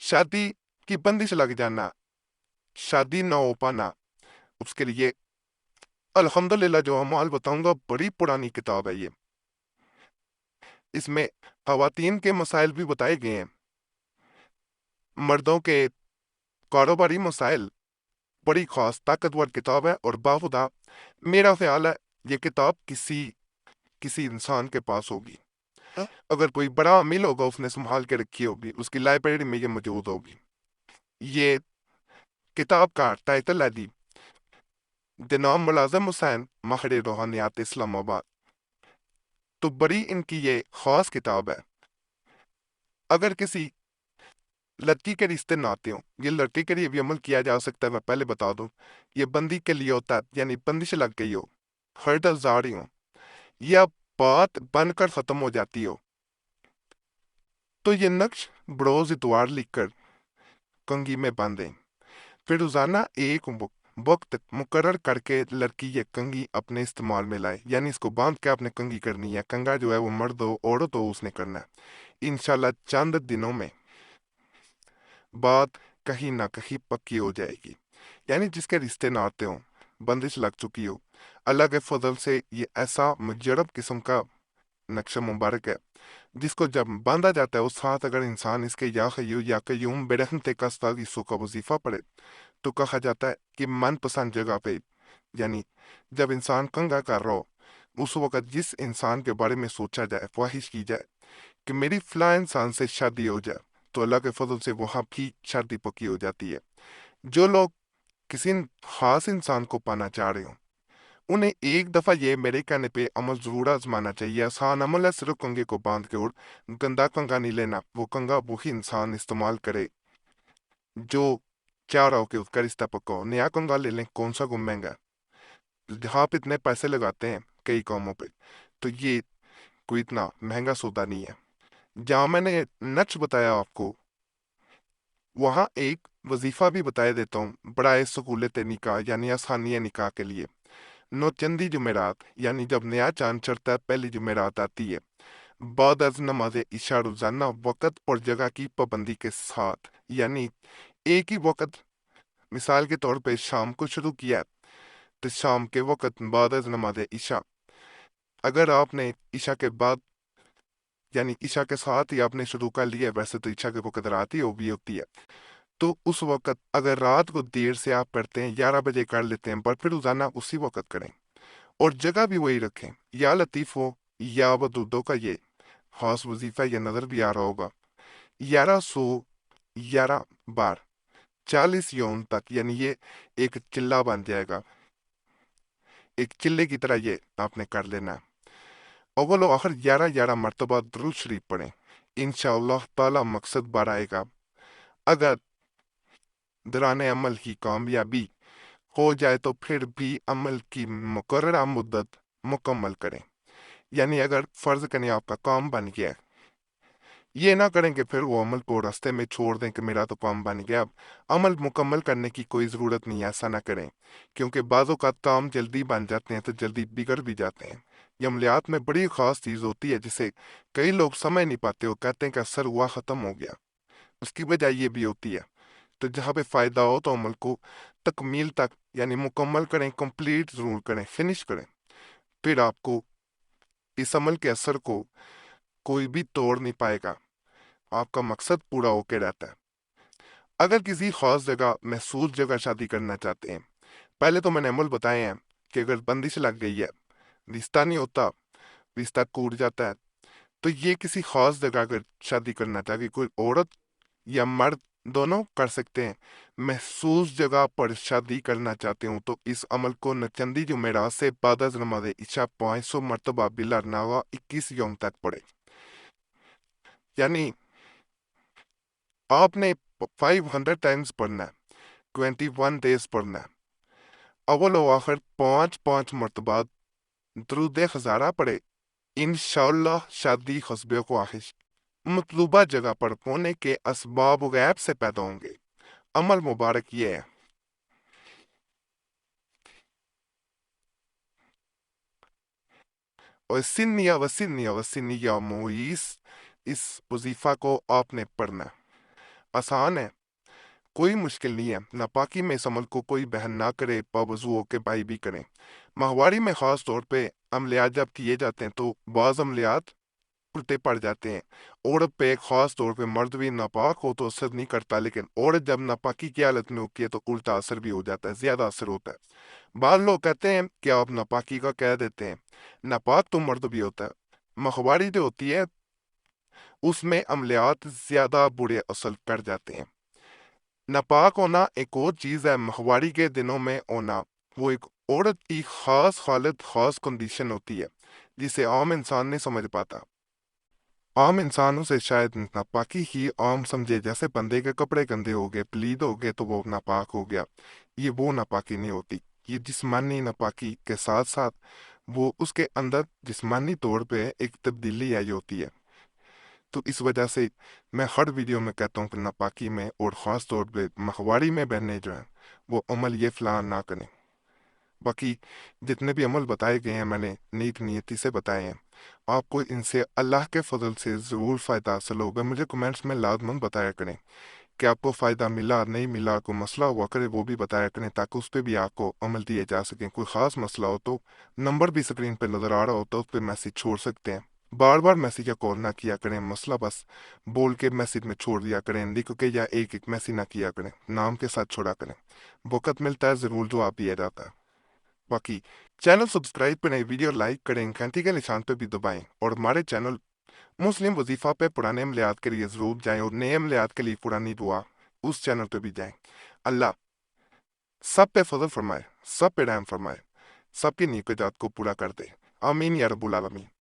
शादी की बंदिश लग जाना, शादी ना हो पाना, उसके लिए अल्हम्दुलिल्लाह जो अमाल बताऊंगा बड़ी पुरानी किताब है ये। इसमें खवातीन के मसाइल भी बताए गए हैं, मर्दों के कारोबारी मसाइल। बड़ी खास ताकतवर किताब है और बाखुदा मेरा ख्याल है ये किताब किसी किसी इंसान के पास होगी। अगर कोई बड़ा अमीर होगा उसने संभाल के रखी होगी, उसकी लाइब्रेरी में ये मौजूद होगी। ये किताब का टाइटल है दी जनाब मुलाजम हुसैन माहिर रूहानियात इस्लामाबाद। तो बड़ी इनकी ये खास किताब है। अगर किसी लड़की के रिश्ते नाते हों, ये लड़के के लिए भी अमल किया जा सकता है, मैं पहले बता दूं। ये बंदी के लिए होता है, यानी बंदिश लग गई हो, हर्डल जारी हो, या बात बनकर खत्म हो जाती हो, तो ये नक्श बरोज इतवार लिखकर कंघी में बांधें। फिर रोजाना एक वक्त मुकर्रर करके लड़की ये कंघी अपने इस्तेमाल में लाए, यानी इसको बांध के आपने कंघी करनी है। कंघा जो है वो मर्द हो औरत हो उसने करना है। इंशाल्लाह चंद दिनों में बात कहीं ना कहीं पक्की हो जाएगी। यानी जिसके रिश्ते नाते हों, बंदिश लग चुकी हो, अल्लाह के फजल से ये ऐसा मुजरब किस्म का नक्शा मुबारक है जिसको जब बांधा जाता है उस साथ अगर इंसान इसके या खयू या कयूम बेरहमते का सौ का वजीफा पढ़े तो कहा जाता है कि मनपसंद जगह पे, यानी जब इंसान कंघा कर रहा हो उस वक्त जिस इंसान के बारे में सोचा जाए, ख्वाहिश की जाए कि मेरी फला इंसान से शादी हो जाए, तो अल्लाह के फजल से वहां भी शादी पक्की हो जाती है। जो लोग किसी खास इंसान को पाना चाह रहे हो उन्हें एक दफा ये मेरे कहने पे अमल जरूर आजमाना चाहिए। आसान अमल है, सिर्फ कंघे को बांध के, और गंदा कंघा नहीं लेना। वो कंघा वही इंसान इस्तेमाल करे जो चाह रहा हो कि उसका रिश्ता पक्का हो। नया कंघा ले लें, कौन सा गुम महंगा है। जहाँ आप इतने पैसे लगाते हैं कई कामों पे, तो ये कोई इतना महंगा सौदा नहीं है। जहाँ मैंने नच बताया आपको, वहाँ एक वजीफा भी बताया देता हूँ बड़ा सहूलत निकाह, यानी आसानी निकाह के लिए। नौचंदी जुमेरात, यानी जब नया चांद चढ़ता है पहली जुमेरात आती है, बाद अज नमाज इशा रोजाना वक़्त और जगह की पाबंदी के साथ, यानी एक ही वक़्त। मिसाल के तौर पे शाम को शुरू किया तो शाम के वक़्त बाद अज नमाज इशा। अगर आपने इशा के बाद, यानी इशा के साथ ही आपने शुरू कर लिया, वैसे तो इशा के वक़्त रात ही भी होती है, तो उस वक़्त अगर रात को देर से आप पढ़ते हैं 11 बजे कर लेते हैं, पर फिर रोजाना उसी वक़्त करें और जगह भी वही रखें। या लतीफ़ हो या वदूदों का ये खास वजीफा ये नजर भी आ रहा होगा। 1111 बार 40 यौम तक, यानी ये एक चिल्ला बन जाएगा। एक चिल्ले की तरह ये आपने कर लेना है। अव्वल व आखिर 11 11 मरतबा दुरूद शरीफ पढ़ें, इंशाअल्लाह ताला मकसद बार आएगा। अगर दौरान अमल की कामयाबी हो जाए तो फिर भी अमल की मुकर्ररा मुद्दत मुकम्मल करें। यानी अगर फर्ज करें आपका काम बन गया है, ये ना करें कि फिर वो अमल को रास्ते में छोड़ दें कि मेरा तो काम बन गया, अब अमल मुकम्मल करने की कोई ज़रूरत नहीं है। ऐसा ना करें, क्योंकि बाज़ों का काम जल्दी बन जाते हैं तो जल्दी बिगड़ भी जाते हैं। ये अमलियात में बड़ी ख़ास चीज़ होती है जिसे कई लोग समझ नहीं पाते, वो कहते हैं कि असर हुआ ख़त्म हो गया। उसकी वजह ये भी होती है। तो जहाँ पे फ़ायदा हो तो अमल को तकमील तक, यानी मुकम्मल करें, कंप्लीट ज़रूर करें, फिनिश करें। फिर आपको इस अमल के असर को कोई भी तोड़ नहीं पाएगा, आपका मकसद पूरा होके रहता है। अगर किसी खास जगह, महसूस जगह शादी करना चाहते हैं, पहले तो मैंने अमल बताए हैं कि अगर बंदिश लग गई है, रिश्ता नहीं होता, रिश्ता टूट जाता है, तो ये किसी खास जगह अगर शादी करना चाहती कोई औरत या मर्द, दोनों कर सकते हैं। महसूस जगह पर शादी करना चाहते हो तो इस अमल को नचंदी जुमेरात से बाद अज़ नमाज इशा 500 मरतबा बिला नावा 21 यौम तक पढ़े। यानी आपने 500 टाइम्स पढ़ना है, 21 डेज पढ़ना है। अव्वल व आखिर 5 5 मरतबा दरूद खजारा पढ़े। इंशाअल्लाह शादी हस्बे ख्वाहिश मतलूबा जगह पर होने के असबाब गैब से पैदा होंगे। अमल मुबारक ये है। और सिन्निया वसिन्निया मुईस, इस वजीफा को आपने पढ़ना है। آسان ہے، کوئی مشکل نہیں ہے۔ ناپاکی میں اس عمل کو کوئی بہن نہ کرے، باوضو ہو کے بھائی بھی کریں۔ ماہواری میں خاص طور پہ عملیات جب کیے جاتے ہیں تو بعض عملیات الٹے پڑ جاتے ہیں۔ عورت پہ خاص طور پہ مرد بھی ناپاک ہو تو اثر نہیں کرتا، لیکن عورت جب ناپاکی کی حالت میں ہوتی ہے تو الٹا اثر بھی ہو جاتا ہے، زیادہ اثر ہوتا ہے۔ بعض لوگ کہتے ہیں کہ آپ ناپاکی کا کہہ دیتے ہیں، ناپاک تو مرد بھی ہوتا ہے۔ ماہواری جو ہوتی ہے اس میں عملیات زیادہ برے اثر کر جاتے ہیں۔ ناپاک ہونا ایک اور چیز ہے، ماہواری کے دنوں میں ہونا وہ ایک عورت کی خاص حالت، خاص کنڈیشن ہوتی ہے جسے عام انسان نہیں سمجھ پاتا۔ عام انسانوں سے شاید ناپاکی ہی عام سمجھے، جیسے بندے کے کپڑے گندے ہو گئے، پلید ہو گئے تو وہ ناپاک ہو گیا۔ یہ وہ ناپاکی نہیں ہوتی، یہ جسمانی ناپاکی کے ساتھ ساتھ وہ اس کے اندر جسمانی طور پہ ایک تبدیلی آئی ہوتی ہے۔ تو اس وجہ سے میں ہر ویڈیو میں کہتا ہوں کہ ناپاکی میں اور خاص طور پہ ماہواری میں بہنیں جو ہیں وہ عمل یہ فلاں نہ کریں۔ باقی جتنے بھی عمل بتائے گئے ہیں میں نے نیک نیتی سے بتائے ہیں، آپ کو ان سے اللہ کے فضل سے ضرور فائدہ حاصل ہوگا۔ مجھے کمنٹس میں لازماً بتایا کریں کہ آپ کو فائدہ ملا نہیں ملا، کوئی مسئلہ ہوا کرے وہ بھی بتایا کریں تاکہ اس پہ بھی آپ کو عمل دیے جا سکیں۔ کوئی خاص مسئلہ ہو تو نمبر بھی اسکرین پہ نظر آ رہا ہوتا ہے، اس پہ میسیج چھوڑ سکتے ہیں۔ بار بار میسیج یا کال نہ کیا کریں، مسئلہ بس بول کے میسیج میں چھوڑ دیا کریں، لکھ کے یا ایک میسیج نہ کیا کریں، نام کے ساتھ چھوڑا کریں۔ وقت ملتا ہے ضرور جواب دیا جاتا ہے۔ باقی چینل سبسکرائب کریں، ویڈیو لائک کریں، گھنٹی کے نشان پہ بھی دبائیں، اور ہمارے چینل مسلم وظیفہ پہ پرانے عملیات کے لیے ضرور جائیں، اور نئے عملیات کے لیے پرانی دعا اس چینل پہ بھی جائیں۔ اللہ سب پہ فضل فرمائے، سب پہ رحم فرمائے، سب کی نیک جات کو پورا کر دے، آمین یا رب العالمین۔